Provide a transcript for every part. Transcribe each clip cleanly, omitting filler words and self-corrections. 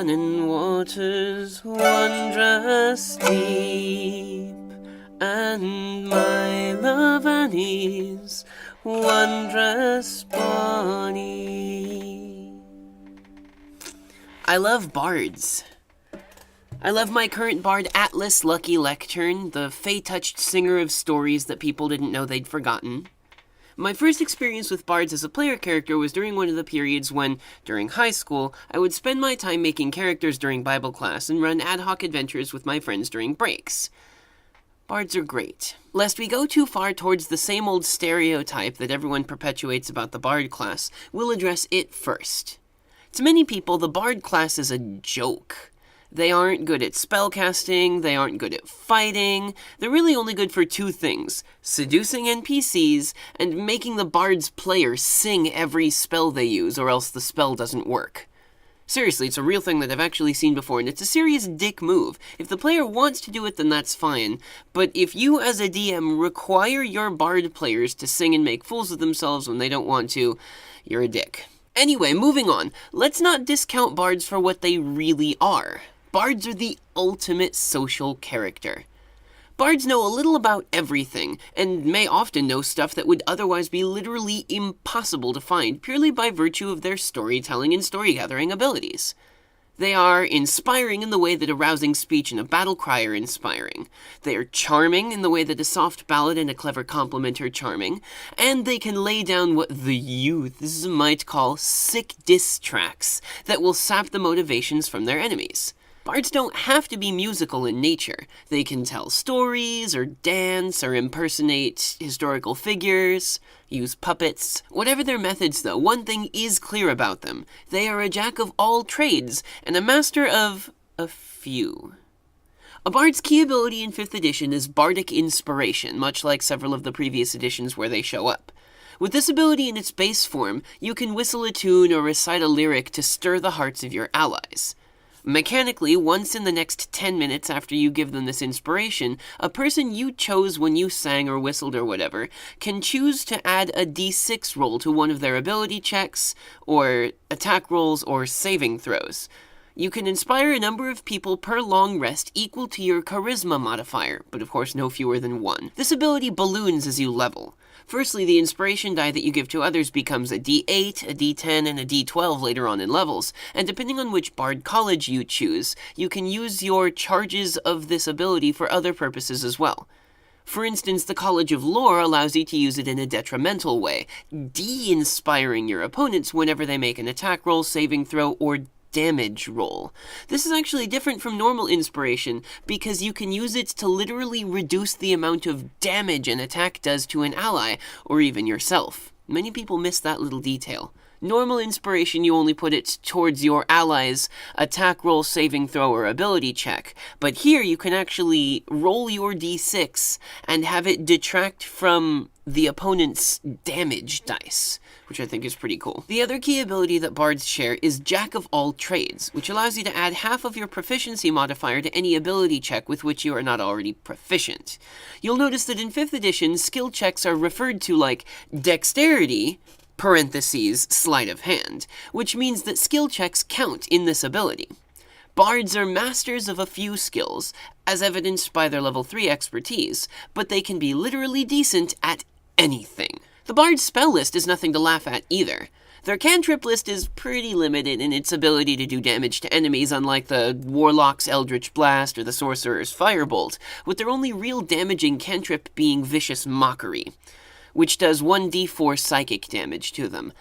running waters wondrous deep, and my love and ease wondrous bonny. I love bards. I love my current bard, Atlas Lucky Lectern, the fey-touched singer of stories that people didn't know they'd forgotten. My first experience with bards as a player character was during one of the periods when, during high school, I would spend my time making characters during Bible class and run ad hoc adventures with my friends during breaks. Bards are great. Lest we go too far towards the same old stereotype that everyone perpetuates about the bard class, we'll address it first. To many people, the bard class is a joke. They aren't good at spellcasting, they aren't good at fighting, they're really only good for two things: seducing NPCs and making the bard's player sing every spell they use, or else the spell doesn't work. Seriously, it's a real thing that I've actually seen before, and it's a serious dick move. If the player wants to do it, then that's fine, but if you as a DM require your bard players to sing and make fools of themselves when they don't want to, you're a dick. Anyway, moving on, let's not discount bards for what they really are. Bards are the ultimate social character. Bards know a little about everything, and may often know stuff that would otherwise be literally impossible to find purely by virtue of their storytelling and story-gathering abilities. They are inspiring in the way that a rousing speech and a battle cry are inspiring. They are charming in the way that a soft ballad and a clever compliment are charming, and they can lay down what the youths might call sick diss tracks that will sap the motivations from their enemies. Bards don't have to be musical in nature. They can tell stories, or dance, or impersonate historical figures, use puppets. Whatever their methods, though, one thing is clear about them. They are a jack of all trades, and a master of a few. A bard's key ability in 5th edition is Bardic Inspiration, much like several of the previous editions where they show up. With this ability in its base form, you can whistle a tune or recite a lyric to stir the hearts of your allies. Mechanically, once in the next 10 minutes after you give them this inspiration, a person you chose when you sang or whistled or whatever can choose to add a d6 roll to one of their ability checks, or attack rolls, or saving throws. You can inspire a number of people per long rest equal to your charisma modifier, but of course no fewer than 1. This ability balloons as you level. Firstly, the inspiration die that you give to others becomes a d8, a d10, and a d12 later on in levels, and depending on which bard college you choose, you can use your charges of this ability for other purposes as well. For instance, the College of Lore allows you to use it in a detrimental way, de-inspiring your opponents whenever they make an attack roll, saving throw, or damage roll. This is actually different from normal inspiration because you can use it to literally reduce the amount of damage an attack does to an ally, or even yourself. Many people miss that little detail. Normal inspiration, you only put it towards your allies' attack roll, saving throw, or ability check, but here you can actually roll your d6 and have it detract from the opponent's damage dice, which I think is pretty cool. The other key ability that bards share is Jack of all trades, which allows you to add half of your proficiency modifier to any ability check with which you are not already proficient. You'll notice that in 5th edition, skill checks are referred to like dexterity, parentheses, sleight of hand, which means that skill checks count in this ability. Bards are masters of a few skills, as evidenced by their level 3 expertise, but they can be literally decent at anything. The bard's spell list is nothing to laugh at either. Their cantrip list is pretty limited in its ability to do damage to enemies, unlike the Warlock's Eldritch Blast or the Sorcerer's Firebolt, with their only real damaging cantrip being Vicious Mockery, which does 1d4 psychic damage to them.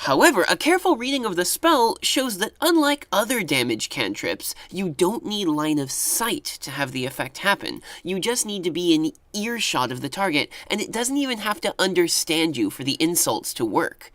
However, a careful reading of the spell shows that unlike other damage cantrips, you don't need line of sight to have the effect happen. You just need to be in earshot of the target, and it doesn't even have to understand you for the insults to work.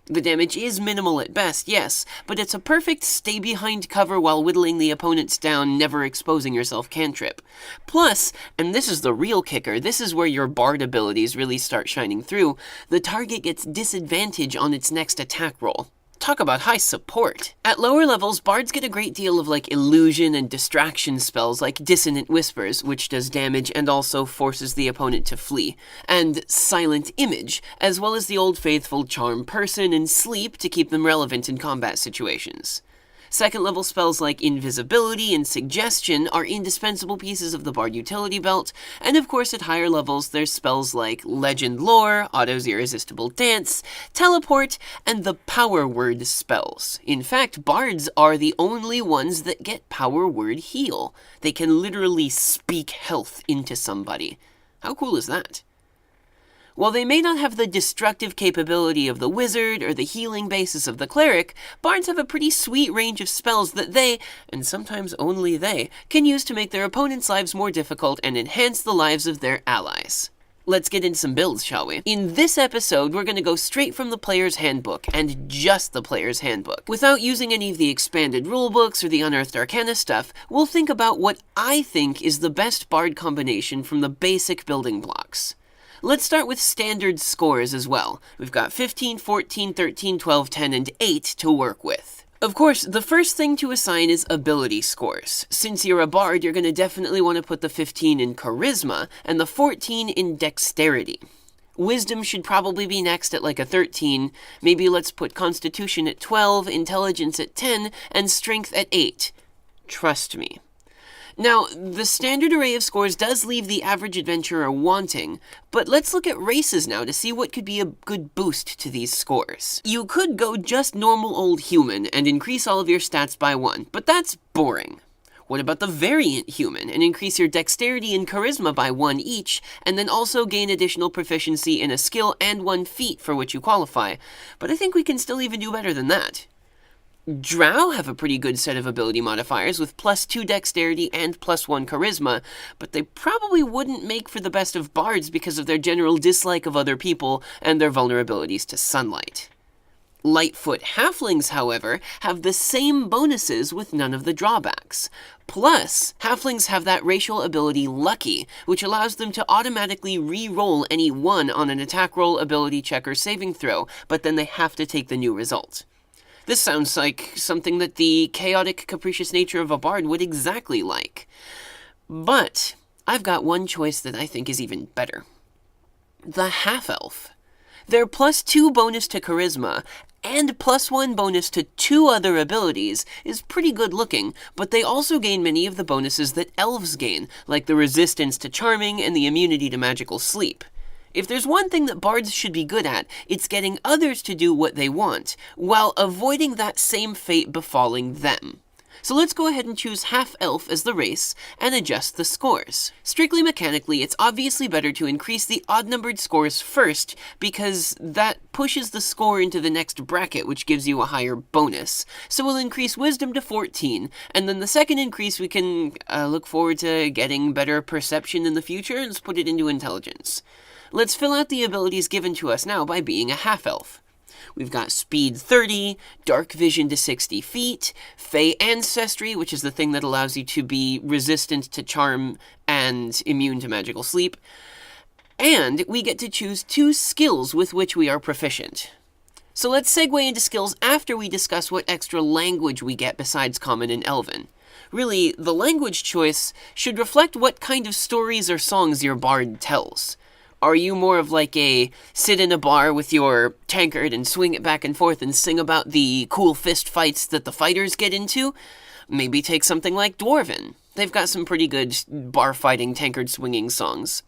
The damage is minimal at best, yes, but it's a perfect stay behind cover while whittling the opponents down, never exposing yourself cantrip. Plus, and this is the real kicker, this is where your bard abilities really start shining through, the target gets disadvantage on its next attack roll. Talk about high support. At lower levels, bards get a great deal of illusion and distraction spells like Dissonant Whispers, which does damage and also forces the opponent to flee, and Silent Image, as well as the old faithful Charm Person and Sleep to keep them relevant in combat situations. Second level spells like invisibility and suggestion are indispensable pieces of the Bard utility belt, and of course at higher levels there's spells like Legend Lore, Otto's Irresistible Dance, Teleport, and the Power Word spells. In fact, Bards are the only ones that get Power Word Heal. They can literally speak health into somebody. How cool is that? While they may not have the destructive capability of the wizard or the healing basis of the cleric, bards have a pretty sweet range of spells that they, and sometimes only they, can use to make their opponents' lives more difficult and enhance the lives of their allies. Let's get into some builds, shall we? In this episode, we're going to go straight from the player's handbook, and just the player's handbook. Without using any of the expanded rulebooks or the Unearthed Arcana stuff, we'll think about what I think is the best bard combination from the basic building blocks. Let's start with standard scores as well. We've got 15, 14, 13, 12, 10, and 8 to work with. Of course, the first thing to assign is ability scores. Since you're a bard, you're going to definitely want to put the 15 in charisma, and the 14 in dexterity. Wisdom should probably be next at like a 13. Maybe let's put constitution at 12, intelligence at 10, and strength at 8. Trust me. Now, the standard array of scores does leave the average adventurer wanting, but let's look at races now to see what could be a good boost to these scores. You could go just normal old human and increase all of your stats by 1, but that's boring. What about the variant human and increase your dexterity and charisma by 1 each, and then also gain additional proficiency in a skill and 1 feat for which you qualify, but I think we can still even do better than that. Drow have a pretty good set of ability modifiers with +2 dexterity and +1 charisma, but they probably wouldn't make for the best of bards because of their general dislike of other people and their vulnerabilities to sunlight. Lightfoot halflings, however, have the same bonuses with none of the drawbacks. Plus, halflings have that racial ability Lucky, which allows them to automatically re-roll any 1 on an attack roll, ability check, or saving throw, but then they have to take the new result. This sounds like something that the chaotic, capricious nature of a bard would exactly like. But I've got one choice that I think is even better. The half-elf. Their +2 bonus to charisma and +1 bonus to 2 other abilities is pretty good looking, but they also gain many of the bonuses that elves gain, like the resistance to charming and the immunity to magical sleep. If there's one thing that bards should be good at, it's getting others to do what they want, while avoiding that same fate befalling them. So let's go ahead and choose half-elf as the race, and adjust the scores. Strictly mechanically, it's obviously better to increase the odd-numbered scores first, because that pushes the score into the next bracket, which gives you a higher bonus. So we'll increase wisdom to 14, and then the second increase we can look forward to getting better perception in the future, and let's put it into intelligence. Let's fill out the abilities given to us now by being a half-elf. We've got Speed 30, Dark Vision to 60 feet, Fey Ancestry, which is the thing that allows you to be resistant to charm and immune to magical sleep, and we get to choose 2 skills with which we are proficient. So let's segue into skills after we discuss what extra language we get besides Common and Elven. Really, the language choice should reflect what kind of stories or songs your bard tells. Are you more of like a sit in a bar with your tankard and swing it back and forth and sing about the cool fist fights that the fighters get into? Maybe take something like Dwarven. They've got some pretty good bar fighting, tankard swinging songs.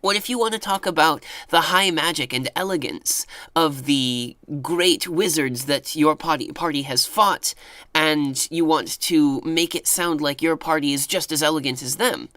What if you want to talk about the high magic and elegance of the great wizards that your party has fought, and you want to make it sound like your party is just as elegant as them?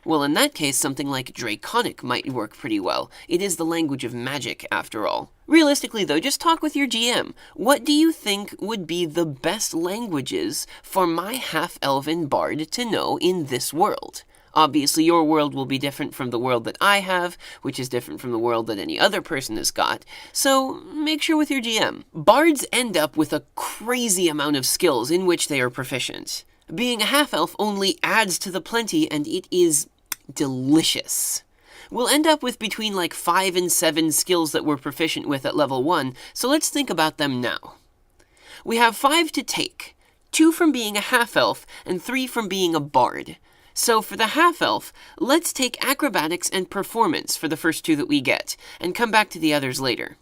Well, in that case, something like Draconic might work pretty well. It is the language of magic, after all. Realistically, though, just talk with your GM. What do you think would be the best languages for my half-elven bard to know in this world? Obviously, your world will be different from the world that I have, which is different from the world that any other person has got, so make sure with your GM. Bards end up with a crazy amount of skills in which they are proficient. Being a half-elf only adds to the plenty, and it is delicious. We'll end up with between like 5 and 7 skills that we're proficient with at level 1, so let's think about them now. We have 5 to take, 2 from being a half-elf, and 3 from being a bard. So for the half-elf, let's take acrobatics and performance for the first 2 that we get, and come back to the others later.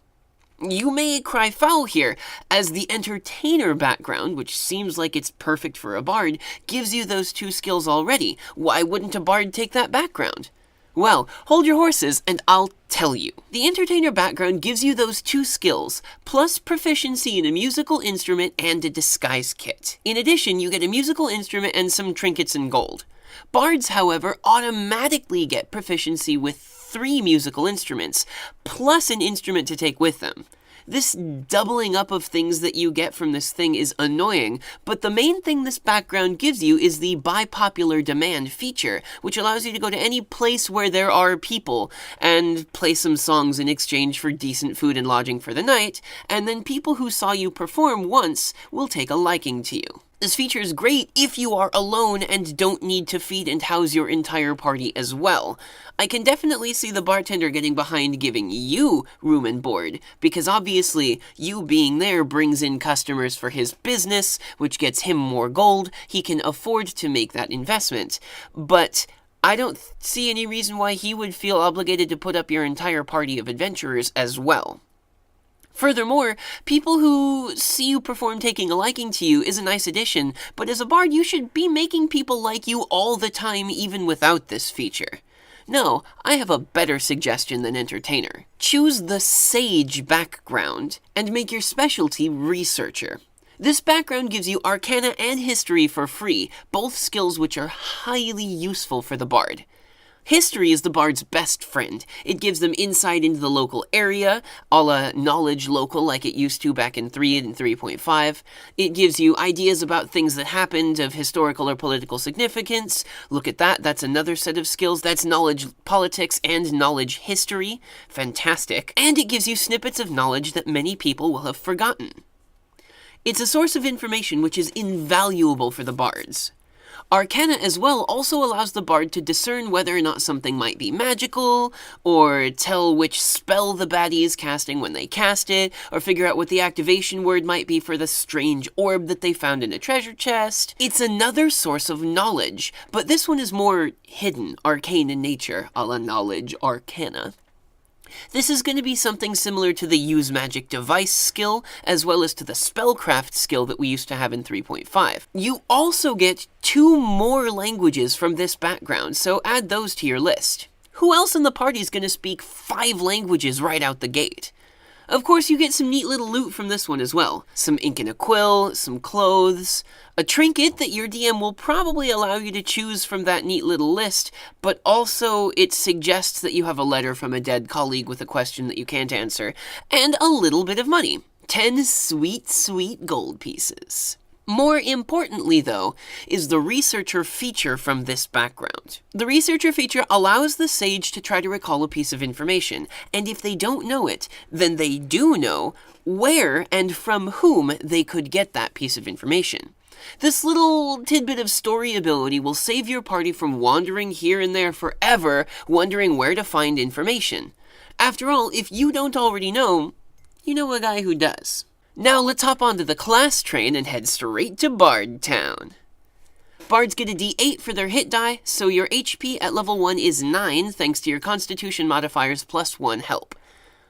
You may cry foul here, as the entertainer background, which seems like it's perfect for a bard, gives you those 2 skills already. Why wouldn't a bard take that background? Well, hold your horses and I'll tell you. The entertainer background gives you those 2 skills, plus proficiency in a musical instrument and a disguise kit. In addition, you get a musical instrument and some trinkets and gold. Bards, however, automatically get proficiency with 3 musical instruments, plus an instrument to take with them. This doubling up of things that you get from this thing is annoying, but the main thing this background gives you is the by popular demand feature, which allows you to go to any place where there are people and play some songs in exchange for decent food and lodging for the night, and then people who saw you perform once will take a liking to you. This feature is great if you are alone and don't need to feed and house your entire party as well. I can definitely see the bartender getting behind giving you room and board, because obviously you being there brings in customers for his business, which gets him more gold. He can afford to make that investment. But I don't see any reason why he would feel obligated to put up your entire party of adventurers as well. Furthermore, people who see you perform taking a liking to you is a nice addition, but as a bard you should be making people like you all the time even without this feature. No, I have a better suggestion than entertainer. Choose the sage background and make your specialty researcher. This background gives you arcana and history for free, both skills which are highly useful for the bard. History is the bard's best friend. It gives them insight into the local area, a la Knowledge Local like it used to back in 3 and 3.5. It gives you ideas about things that happened of historical or political significance. Look at that, that's another set of skills. That's Knowledge Politics and Knowledge History. Fantastic. And it gives you snippets of knowledge that many people will have forgotten. It's a source of information which is invaluable for the bards. Arcana as well also allows the bard to discern whether or not something might be magical, or tell which spell the baddie is casting when they cast it, or figure out what the activation word might be for the strange orb that they found in a treasure chest. It's another source of knowledge, but this one is more hidden, arcane in nature, a la Knowledge Arcana. This is going to be something similar to the Use Magic Device skill, as well as to the Spellcraft skill that we used to have in 3.5. You also get 2 more languages from this background, so add those to your list. Who else in the party is going to speak 5 languages right out the gate? Of course, you get some neat little loot from this one as well. Some ink and a quill, some clothes, a trinket that your DM will probably allow you to choose from that neat little list, but also it suggests that you have a letter from a dead colleague with a question that you can't answer, and a little bit of money. 10 sweet, sweet gold pieces. More importantly, though, is the researcher feature from this background. The researcher feature allows the sage to try to recall a piece of information, and if they don't know it, then they do know where and from whom they could get that piece of information. This little tidbit of story ability will save your party from wandering here and there forever, wondering where to find information. After all, if you don't already know, you know a guy who does. Now let's hop onto the class train and head straight to Bard Town. Bards get a d8 for their hit die, so your HP at level 1 is 9 thanks to your Constitution modifiers plus 1 help.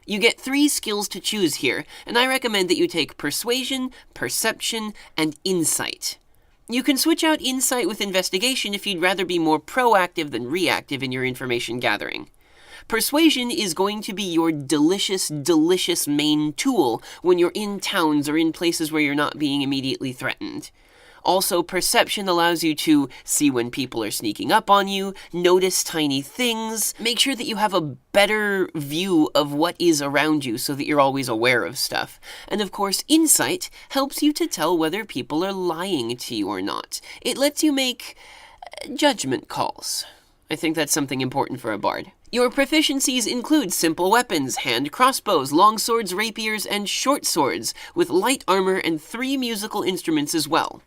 You get 3 skills to choose here, and I recommend that you take Persuasion, Perception, and Insight. You can switch out Insight with Investigation if you'd rather be more proactive than reactive in your information gathering. Persuasion is going to be your delicious main tool when you're in towns or in places where you're not being immediately threatened. Also, Perception allows you to see when people are sneaking up on you, notice tiny things, make sure that you have a better view of what is around you so that you're always aware of stuff. And of course, Insight helps you to tell whether people are lying to you or not. It lets you make judgment calls. I think that's something important for a bard. Your proficiencies include simple weapons, hand crossbows, long swords, rapiers, and short swords, with light armor and 3 musical instruments as well.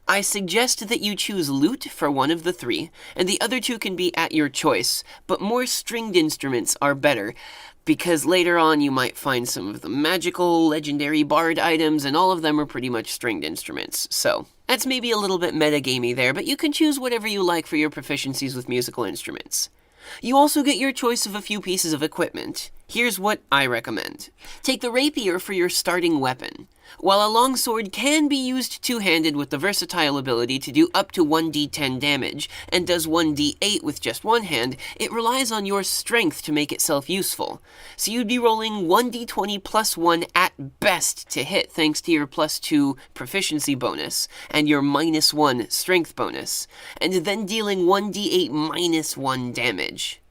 I suggest that you choose lute for one of the 3, and the other 2 can be at your choice, but more stringed instruments are better, because later on you might find some of the magical, legendary bard items, and all of them are pretty much stringed instruments, so that's maybe a little bit metagamey there, but you can choose whatever you like for your proficiencies with musical instruments. You also get your choice of a few pieces of equipment. Here's what I recommend. Take the rapier for your starting weapon. While a longsword can be used two-handed with the versatile ability to do up to 1d10 damage, and does 1d8 with just one hand, it relies on your strength to make itself useful. So you'd be rolling 1d20 plus 1 at best to hit thanks to your plus 2 proficiency bonus, and your minus 1 strength bonus, and then dealing 1d8 minus 1 damage.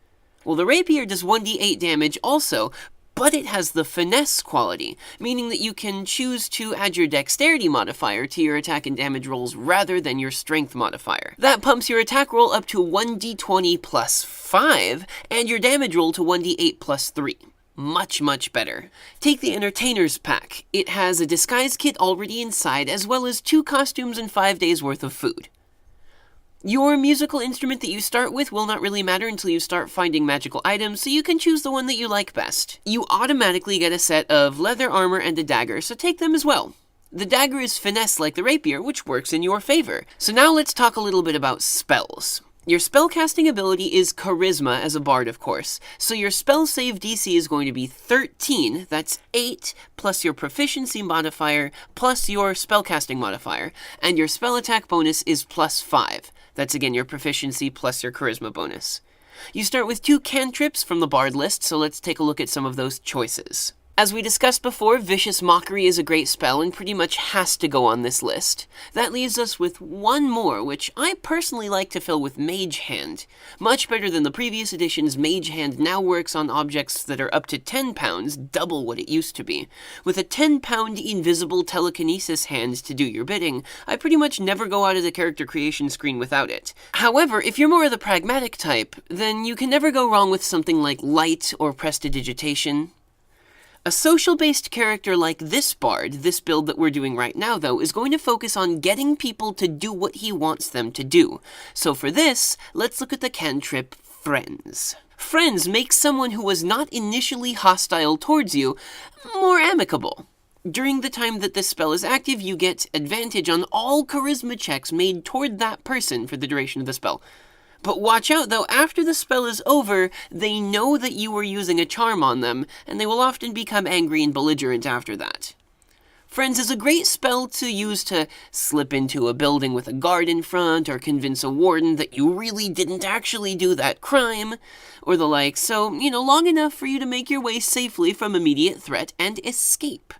Well, the rapier does 1d8 damage also, but it has the finesse quality, meaning that you can choose to add your dexterity modifier to your attack and damage rolls rather than your strength modifier. That pumps your attack roll up to 1d20 plus 5, and your damage roll to 1d8 plus 3. Much, much better. Take the Entertainer's Pack. It has a disguise kit already inside, as well as 2 costumes and 5 days worth of food. Your musical instrument that you start with will not really matter until you start finding magical items, so you can choose the one that you like best. You automatically get a set of leather armor and a dagger, so take them as well. The dagger is finesse like the rapier, which works in your favor. So now let's talk a little bit about spells. Your spellcasting ability is Charisma as a bard, of course, so your spell save DC is going to be 13, that's 8, plus your proficiency modifier, plus your spellcasting modifier, and your spell attack bonus is plus 5. That's again your proficiency plus your charisma bonus. You start with 2 cantrips from the bard list, so let's take a look at some of those choices. As we discussed before, Vicious Mockery is a great spell and pretty much has to go on this list. That leaves us with one more, which I personally like to fill with Mage Hand. Much better than the previous edition's Mage Hand now works on objects that are up to 10 pounds, double what it used to be. With a 10-pound invisible telekinesis hand to do your bidding, I pretty much never go out of the character creation screen without it. However, if you're more of the pragmatic type, then you can never go wrong with something like Light or Prestidigitation. A social-based character like this bard, this build that we're doing right now though, is going to focus on getting people to do what he wants them to do. So for this, let's look at the cantrip Friends. Friends makes someone who was not initially hostile towards you more amicable. During the time that this spell is active, you get advantage on all charisma checks made toward that person for the duration of the spell. But watch out though, after the spell is over, they know that you were using a charm on them, and they will often become angry and belligerent after that. Friends is a great spell to use to slip into a building with a guard in front, or convince a warden that you really didn't actually do that crime, or the like, so, long enough for you to make your way safely from immediate threat and escape.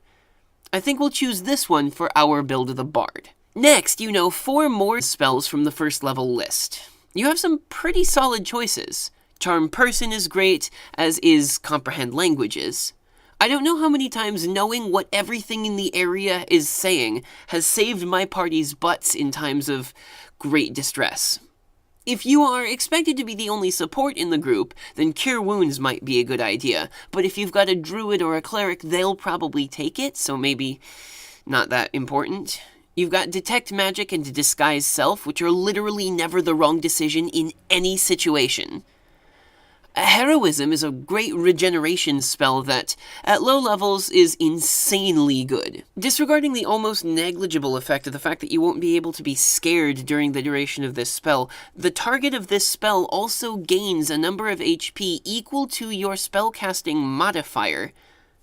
I think we'll choose this one for our build of the Bard. Next, 4 more spells from the first level list. You have some pretty solid choices. Charm Person is great, as is Comprehend Languages. I don't know how many times knowing what everything in the area is saying has saved my party's butts in times of great distress. If you are expected to be the only support in the group, then Cure Wounds might be a good idea, but if you've got a druid or a cleric, they'll probably take it, so maybe not that important. You've got Detect Magic and Disguise Self, which are literally never the wrong decision in any situation. Heroism is a great regeneration spell that, at low levels, is insanely good. Disregarding the almost negligible effect of the fact that you won't be able to be scared during the duration of this spell, the target of this spell also gains a number of HP equal to your spellcasting modifier.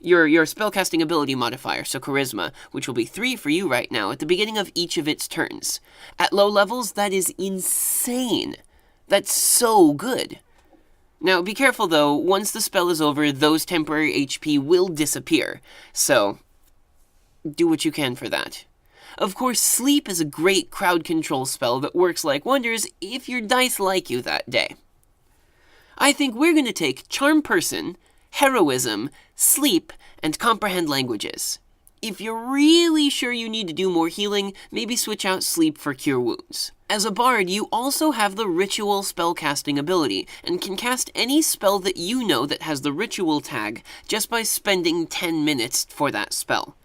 Your spellcasting ability modifier, so Charisma, which will be 3 for you right now at the beginning of each of its turns. At low levels, that is insane. That's so good. Now, be careful though, once the spell is over, those temporary HP will disappear, so do what you can for that. Of course, Sleep is a great crowd control spell that works like wonders if your dice like you that day. I think we're going to take Charm Person, Heroism, Sleep, and Comprehend Languages. If you're really sure you need to do more healing, maybe switch out Sleep for Cure Wounds. As a bard, you also have the Ritual spellcasting ability, and can cast any spell that you know that has the Ritual tag just by spending 10 minutes for that spell.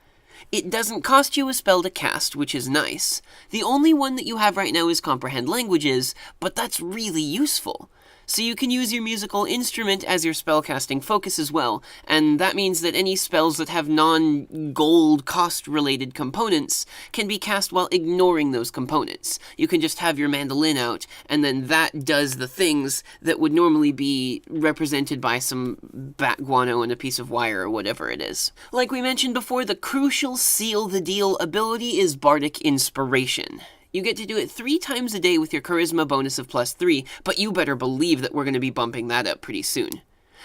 It doesn't cost you a spell to cast, which is nice. The only one that you have right now is Comprehend Languages, but that's really useful. So you can use your musical instrument as your spellcasting focus as well, and that means that any spells that have non-gold cost-related components can be cast while ignoring those components. You can just have your mandolin out, and then that does the things that would normally be represented by some bat guano and a piece of wire or whatever it is. Like we mentioned before, the crucial seal the deal ability is Bardic Inspiration. You get to do it 3 times a day with your Charisma bonus of +3, but you better believe that we're going to be bumping that up pretty soon.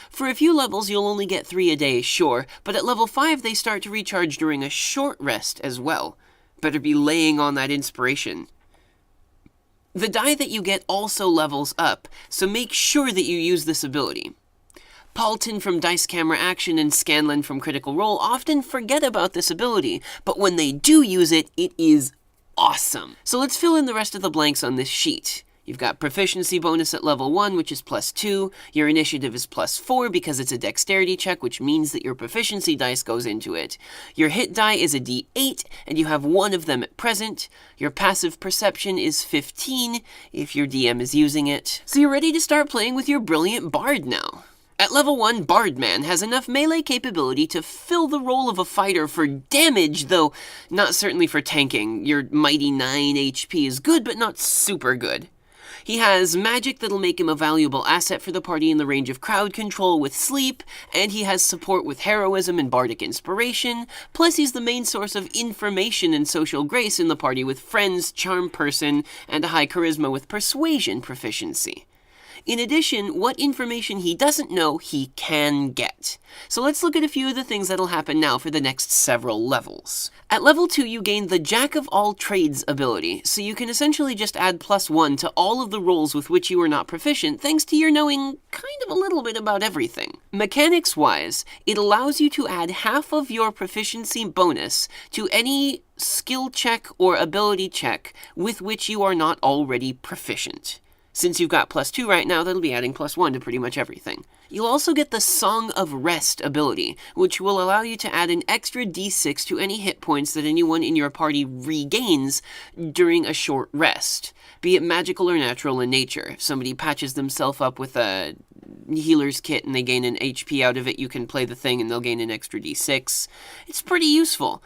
For a few levels, you'll only get 3 a day, sure, but at level 5 they start to recharge during a short rest as well. Better be laying on that inspiration. The die that you get also levels up, so make sure that you use this ability. Paulton from Dice Camera Action and Scanlan from Critical Role often forget about this ability, but when they do use it, it is awesome. So let's fill in the rest of the blanks on this sheet. You've got proficiency bonus at level 1, which is +2. Your initiative is +4 because it's a dexterity check, which means that your proficiency dice goes into it. Your hit die is a d8, and you have 1 of them at present. Your passive perception is 15, if your DM is using it. So you're ready to start playing with your brilliant bard now. At level 1, Bardman has enough melee capability to fill the role of a fighter for damage, though not certainly for tanking. Your mighty 9 HP is good, but not super good. He has magic that'll make him a valuable asset for the party in the range of crowd control with sleep, and he has support with heroism and bardic inspiration, plus he's the main source of information and social grace in the party with friends, charm person, and a high charisma with persuasion proficiency. In addition, what information he doesn't know, he can get. So let's look at a few of the things that'll happen now for the next several levels. At level 2, you gain the Jack of all trades ability, so you can essentially just add +1 to all of the roles with which you are not proficient, thanks to your knowing kind of a little bit about everything. Mechanics-wise, it allows you to add half of your proficiency bonus to any skill check or ability check with which you are not already proficient. Since you've got +2 right now, that'll be adding +1 to pretty much everything. You'll also get the Song of Rest ability, which will allow you to add an extra d6 to any hit points that anyone in your party regains during a short rest, be it magical or natural in nature. If somebody patches themselves up with a healer's kit and they gain an HP out of it, you can play the thing and they'll gain an extra d6. It's pretty useful.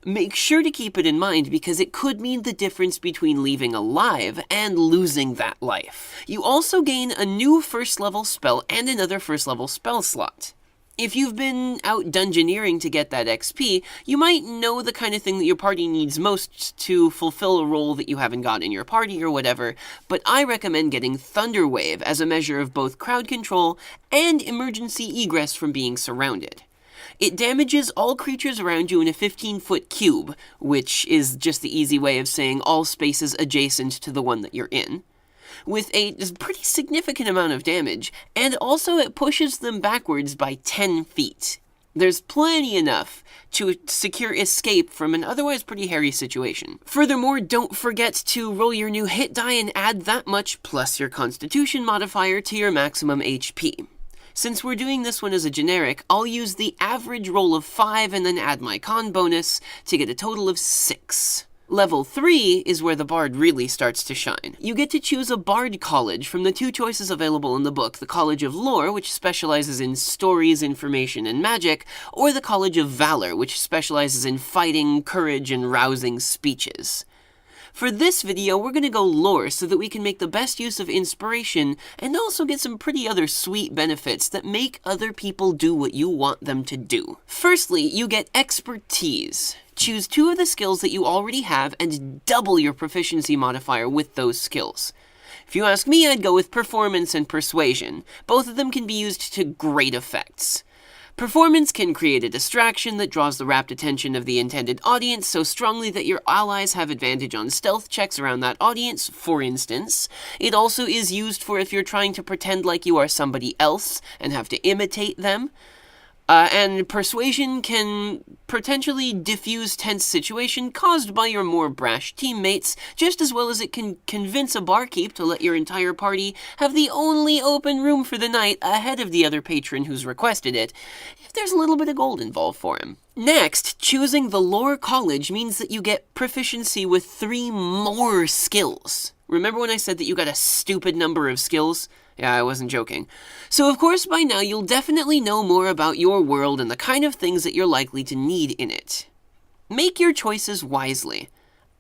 Make sure to keep it in mind because it could mean the difference between leaving alive and losing that life. You also gain a new first level spell and another first level spell slot. If you've been out dungeoneering to get that XP, you might know the kind of thing that your party needs most to fulfill a role that you haven't got in your party or whatever, but I recommend getting Thunder Wave as a measure of both crowd control and emergency egress from being surrounded. It damages all creatures around you in a 15-foot cube, which is just the easy way of saying all spaces adjacent to the one that you're in, with a pretty significant amount of damage, and also it pushes them backwards by 10 feet. There's plenty enough to secure escape from an otherwise pretty hairy situation. Furthermore, don't forget to roll your new hit die and add that much plus your Constitution modifier to your maximum HP. Since we're doing this one as a generic, I'll use the average roll of 5 and then add my con bonus to get a total of 6. Level 3 is where the bard really starts to shine. You get to choose a bard college from the 2 choices available in the book, the College of Lore, which specializes in stories, information, and magic, or the College of Valor, which specializes in fighting, courage, and rousing speeches. For this video, we're going to go lore so that we can make the best use of inspiration and also get some pretty other sweet benefits that make other people do what you want them to do. Firstly, you get expertise. Choose 2 of the skills that you already have and double your proficiency modifier with those skills. If you ask me, I'd go with performance and persuasion. Both of them can be used to great effects. Performance can create a distraction that draws the rapt attention of the intended audience so strongly that your allies have advantage on stealth checks around that audience, for instance. It also is used for if you're trying to pretend like you are somebody else and have to imitate them. And persuasion can potentially diffuse tense situation caused by your more brash teammates, just as well as it can convince a barkeep to let your entire party have the only open room for the night ahead of the other patron who's requested it, if there's a little bit of gold involved for him. Next, choosing the Lore College means that you get proficiency with 3 more skills. Remember when I said that you got a stupid number of skills? Yeah, I wasn't joking. So of course by now you'll definitely know more about your world and the kind of things that you're likely to need in it. Make your choices wisely.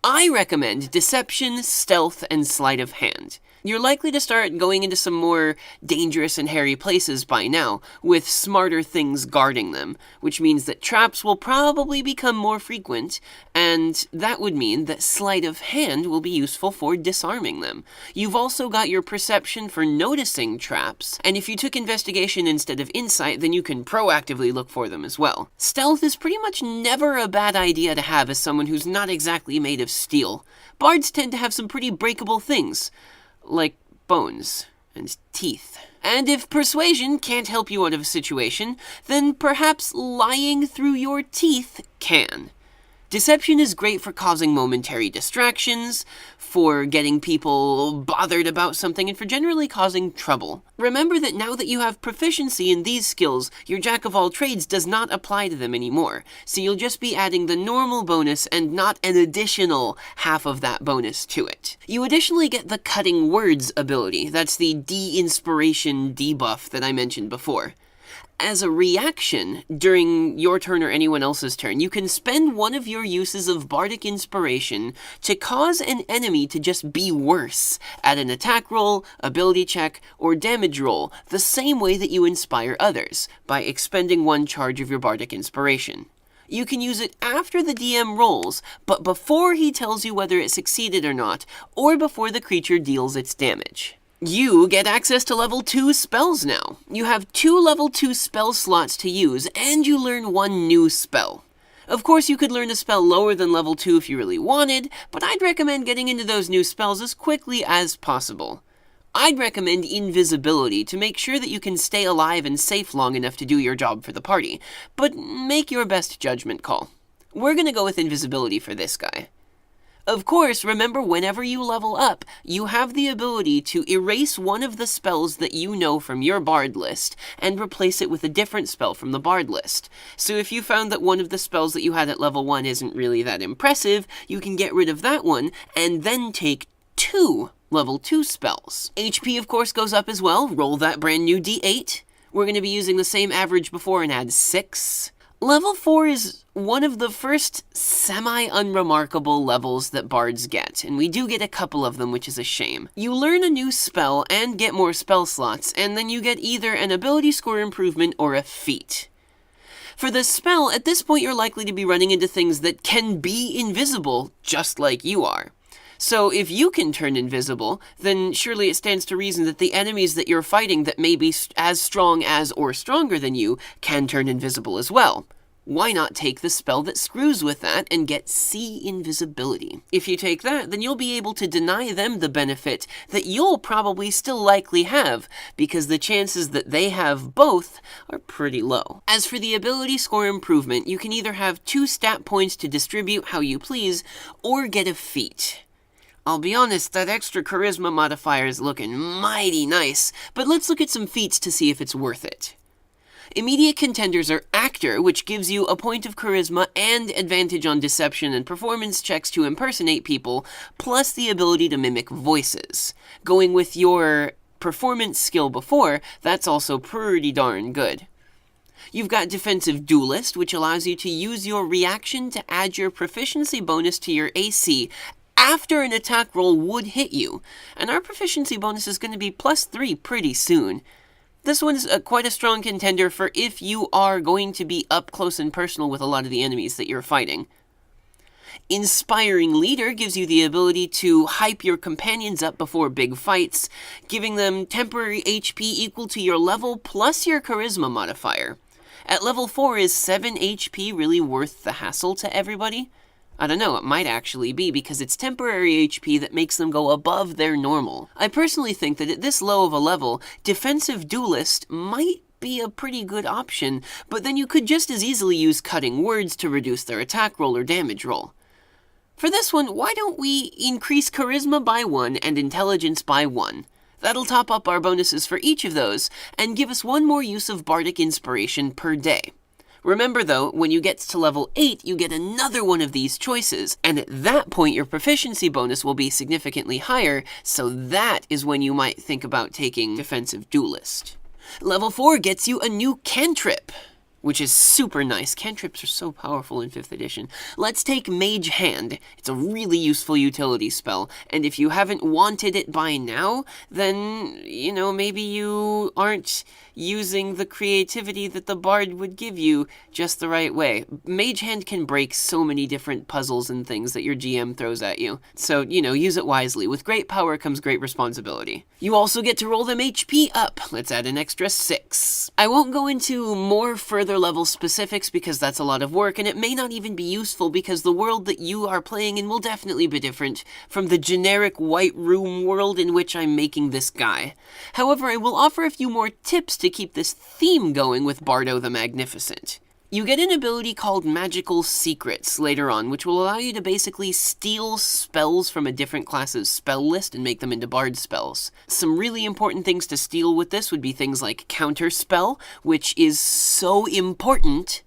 I recommend Deception, Stealth, and Sleight of Hand. You're likely to start going into some more dangerous and hairy places by now, with smarter things guarding them, which means that traps will probably become more frequent, and that would mean that Sleight of Hand will be useful for disarming them. You've also got your Perception for noticing traps, and if you took Investigation instead of Insight, then you can proactively look for them as well. Stealth is pretty much never a bad idea to have as someone who's not exactly made of steel. Bards tend to have some pretty breakable things, like bones and teeth. And if Persuasion can't help you out of a situation, then perhaps lying through your teeth can. Deception is great for causing momentary distractions, for getting people bothered about something, and for generally causing trouble. Remember that now that you have proficiency in these skills, your Jack of all trades does not apply to them anymore, so you'll just be adding the normal bonus and not an additional half of that bonus to it. You additionally get the Cutting Words ability. That's the de-inspiration debuff that I mentioned before. As a reaction, during your turn or anyone else's turn, you can spend one of your uses of Bardic Inspiration to cause an enemy to just be worse at an attack roll, ability check, or damage roll, the same way that you inspire others, by expending one charge of your Bardic Inspiration. You can use it after the DM rolls, but before he tells you whether it succeeded or not, or before the creature deals its damage. You get access to level 2 spells now. You have 2 level 2 spell slots to use, and you learn 1 new spell. Of course, you could learn a spell lower than level 2 if you really wanted, but I'd recommend getting into those new spells as quickly as possible. I'd recommend Invisibility to make sure that you can stay alive and safe long enough to do your job for the party, but make your best judgment call. We're gonna go with Invisibility for this guy. Of course, remember whenever you level up, you have the ability to erase one of the spells that you know from your Bard list and replace it with a different spell from the Bard list. So if you found that one of the spells that you had at level 1 isn't really that impressive, you can get rid of that one and then take 2 level 2 spells. HP of course goes up as well. Roll that brand new D8. We're going to be using the same average before and add 6. Level 4 is one of the first semi-unremarkable levels that bards get, and we do get a couple of them, which is a shame. You learn a new spell and get more spell slots, and then you get either an ability score improvement or a feat. For this spell, at this point you're likely to be running into things that can be invisible, just like you are. So if you can turn invisible, then surely it stands to reason that the enemies that you're fighting that may be as strong as or stronger than you can turn invisible as well. Why not take the spell that screws with that and get See Invisibility? If you take that, then you'll be able to deny them the benefit that you'll probably still likely have, because the chances that they have both are pretty low. As for the ability score improvement, you can either have 2 stat points to distribute how you please, or get a feat. I'll be honest, that extra charisma modifier is looking mighty nice, but let's look at some feats to see if it's worth it. Immediate contenders are Actor, which gives you a point of charisma and advantage on deception and performance checks to impersonate people, plus the ability to mimic voices. Going with your performance skill before, that's also pretty darn good. You've got Defensive Duelist, which allows you to use your reaction to add your proficiency bonus to your AC after an attack roll would hit you, and our proficiency bonus is going to be +3 pretty soon. This one's quite a strong contender for if you are going to be up close and personal with a lot of the enemies that you're fighting. Inspiring Leader gives you the ability to hype your companions up before big fights, giving them temporary HP equal to your level plus your charisma modifier. At level 4, is 7 HP really worth the hassle to everybody? I don't know, it might actually be, because it's temporary HP that makes them go above their normal. I personally think that at this low of a level, Defensive Duelist might be a pretty good option, but then you could just as easily use Cutting Words to reduce their attack roll or damage roll. For this one, why don't we increase Charisma by 1 and Intelligence by 1? That'll top up our bonuses for each of those, and give us 1 more use of Bardic Inspiration per day. Remember though, when you get to level 8, you get another one of these choices, and at that point your proficiency bonus will be significantly higher, so that is when you might think about taking Defensive Duelist. Level 4 gets you a new cantrip, which is super nice. Cantrips are so powerful in 5th edition. Let's take Mage Hand. It's a really useful utility spell, and if you haven't wanted it by now, then, maybe you aren't using the creativity that the bard would give you just the right way. Mage Hand can break so many different puzzles and things that your GM throws at you. So, use it wisely. With great power comes great responsibility. You also get to roll them HP up. Let's add an extra 6. I won't go into more further level specifics because that's a lot of work, and it may not even be useful because the world that you are playing in will definitely be different from the generic White Room world in which I'm making this guy. However, I will offer a few more tips to keep this theme going with Bardo the Magnificent. You get an ability called Magical Secrets later on, which will allow you to basically steal spells from a different class's spell list and make them into bard spells. Some really important things to steal with this would be things like Counterspell, which is so important.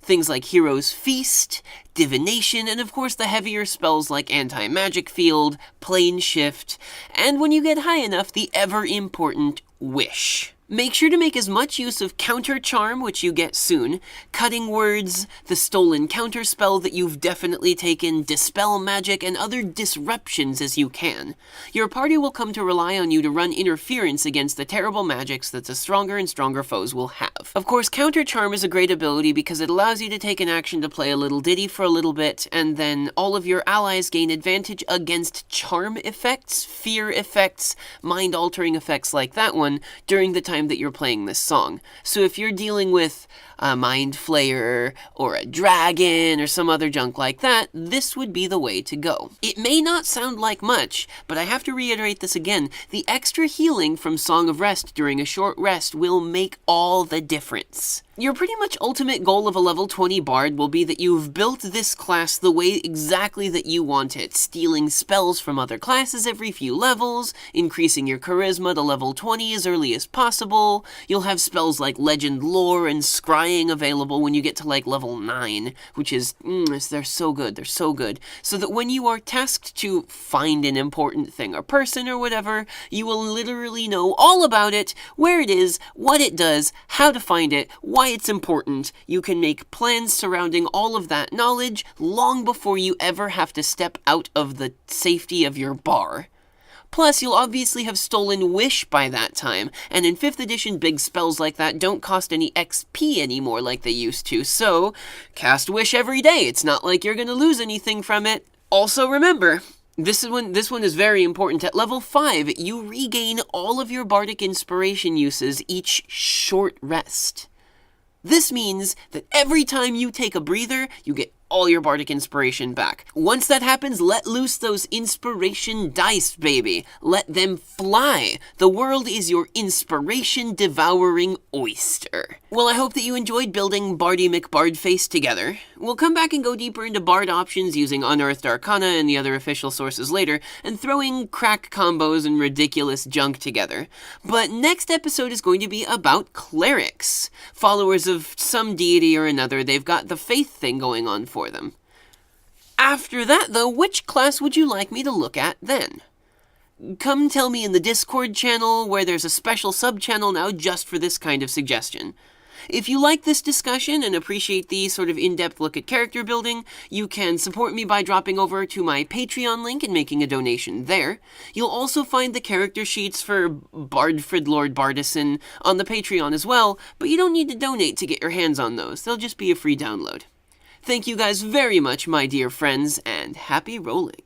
Things like Hero's Feast, Divination, and of course the heavier spells like Anti-Magic Field, Plane Shift, and when you get high enough, the ever-important Wish. Make sure to make as much use of Counter Charm, which you get soon, Cutting Words, the Stolen Counterspell that you've definitely taken, Dispel Magic, and other disruptions as you can. Your party will come to rely on you to run interference against the terrible magics that the stronger and stronger foes will have. Of course, Counter Charm is a great ability because it allows you to take an action to play a little ditty for a little bit, and then all of your allies gain advantage against charm effects, fear effects, mind-altering effects like that one during the time that you're playing this song. So if you're dealing with a Mind Flayer or a dragon or some other junk like that, this would be the way to go. It may not sound like much, but I have to reiterate this again. The extra healing from Song of Rest during a short rest will make all the difference. Your pretty much ultimate goal of a level 20 bard will be that you've built this class the way exactly that you want it, stealing spells from other classes every few levels, increasing your charisma to level 20 as early as possible. You'll have spells like Legend Lore and Scrying available when you get to like level 9, which is, they're so good, so that when you are tasked to find an important thing or person or whatever, you will literally know all about it, where it is, what it does, how to find it, why it's important. You can make plans surrounding all of that knowledge long before you ever have to step out of the safety of your bar. Plus, you'll obviously have stolen Wish by that time, and in 5th edition big spells like that don't cost any XP anymore like they used to, so cast Wish every day. It's not like you're gonna lose anything from it. Also remember, this one is very important. At level 5, you regain all of your Bardic Inspiration uses each short rest. This means that every time you take a breather, you get all your Bardic Inspiration back. Once that happens, let loose those inspiration dice, baby. Let them fly. The world is your inspiration-devouring oyster. Well, I hope that you enjoyed building Bardy McBardface together. We'll come back and go deeper into Bard options using Unearthed Arcana and the other official sources later, and throwing crack combos and ridiculous junk together. But next episode is going to be about clerics. Followers of some deity or another, they've got the faith thing going on for them. After that, though, which class would you like me to look at then? Come tell me in the Discord channel, where there's a special sub-channel now just for this kind of suggestion. If you like this discussion and appreciate the sort of in-depth look at character building, you can support me by dropping over to my Patreon link and making a donation there. You'll also find the character sheets for Bardfrid Lord Bardison on the Patreon as well, but you don't need to donate to get your hands on those. They'll just be a free download. Thank you guys very much, my dear friends, and happy rolling.